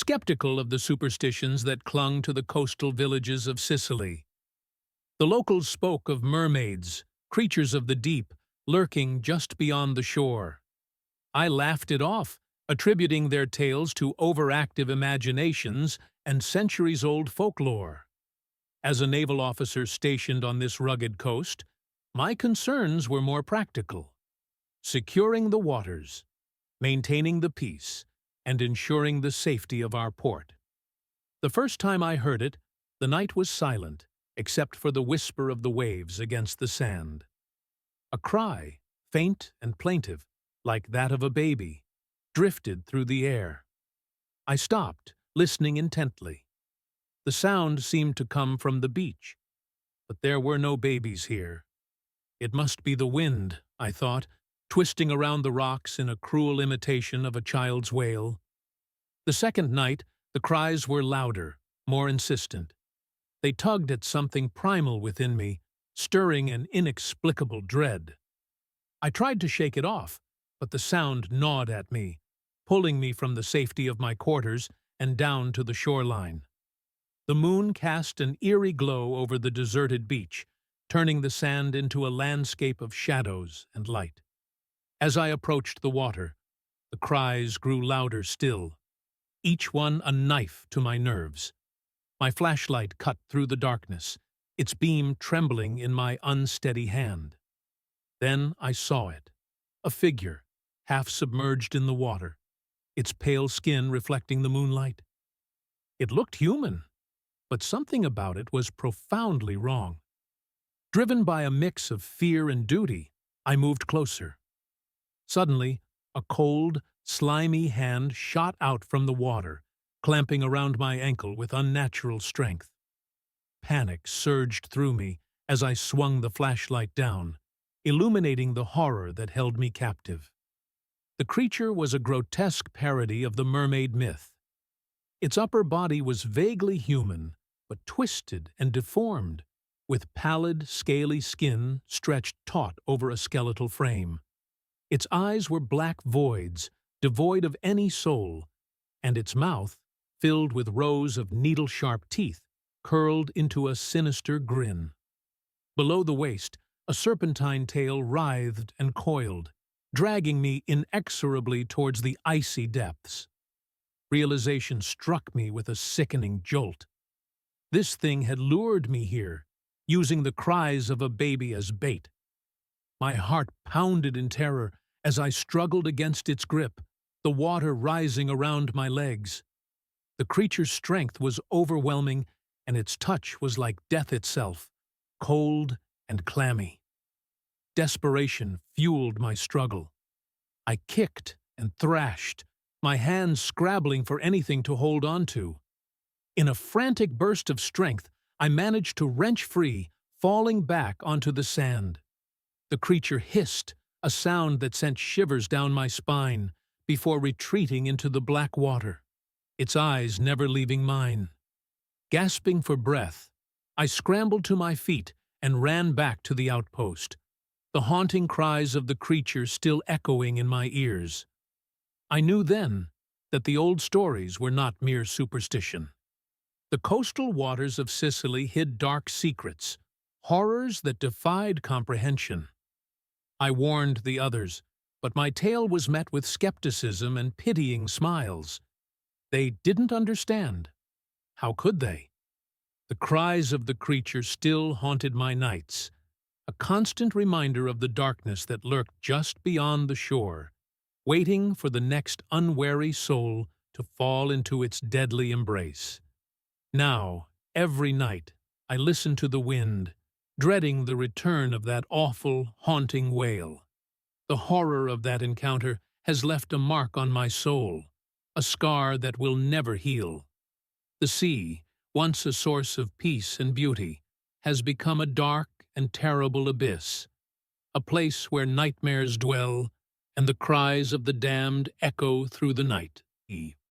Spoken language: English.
skeptical of the superstitions that clung to the coastal villages of Sicily. The locals spoke of mermaids, creatures of the deep, lurking just beyond the shore. I laughed it off, attributing their tales to overactive imaginations and centuries-old folklore. As a naval officer stationed on this rugged coast, my concerns were more practical: securing the waters, maintaining the peace, and ensuring the safety of our port. The first time I heard it, the night was silent, except for the whisper of the waves against the sand. A cry, faint and plaintive, like that of a baby, drifted through the air. I stopped, listening intently. The sound seemed to come from the beach, but there were no babies here. It must be the wind, I thought, twisting around the rocks in a cruel imitation of a child's wail. The second night, the cries were louder, more insistent. They tugged at something primal within me, stirring an inexplicable dread. I tried to shake it off, but the sound gnawed at me, pulling me from the safety of my quarters and down to the shoreline. The moon cast an eerie glow over the deserted beach, turning the sand into a landscape of shadows and light. As I approached the water, the cries grew louder still, each one a knife to my nerves. My flashlight cut through the darkness, its beam trembling in my unsteady hand. Then I saw it, a figure, half submerged in the water, its pale skin reflecting the moonlight. It looked human, but something about it was profoundly wrong. Driven by a mix of fear and duty, I moved closer. Suddenly, a cold, slimy hand shot out from the water, clamping around my ankle with unnatural strength. Panic surged through me as I swung the flashlight down, illuminating the horror that held me captive. The creature was a grotesque parody of the mermaid myth. Its upper body was vaguely human, but twisted and deformed, with pallid, scaly skin stretched taut over a skeletal frame. Its eyes were black voids, devoid of any soul, and its mouth, filled with rows of needle-sharp teeth, curled into a sinister grin. Below the waist, a serpentine tail writhed and coiled, dragging me inexorably towards the icy depths. Realization struck me with a sickening jolt. This thing had lured me here, using the cries of a baby as bait. My heart pounded in terror as I struggled against its grip, the water rising around my legs. The creature's strength was overwhelming, and its touch was like death itself, cold and clammy. Desperation fueled my struggle. I kicked and thrashed, my hands scrabbling for anything to hold on to. In a frantic burst of strength, I managed to wrench free, falling back onto the sand. The creature hissed, a sound that sent shivers down my spine, before retreating into the black water, its eyes never leaving mine. Gasping for breath, I scrambled to my feet and ran back to the outpost, the haunting cries of the creature still echoing in my ears. I knew then that the old stories were not mere superstition. The coastal waters of Sicily hid dark secrets, horrors that defied comprehension. I warned the others, but my tale was met with skepticism and pitying smiles. They didn't understand. How could they? The cries of the creature still haunted my nights, a constant reminder of the darkness that lurked just beyond the shore, waiting for the next unwary soul to fall into its deadly embrace. Now, every night, I listen to the wind, dreading the return of that awful, haunting wail. The horror of that encounter has left a mark on my soul, a scar that will never heal. The sea, once a source of peace and beauty, has become a dark and terrible abyss, a place where nightmares dwell and the cries of the damned echo through the night.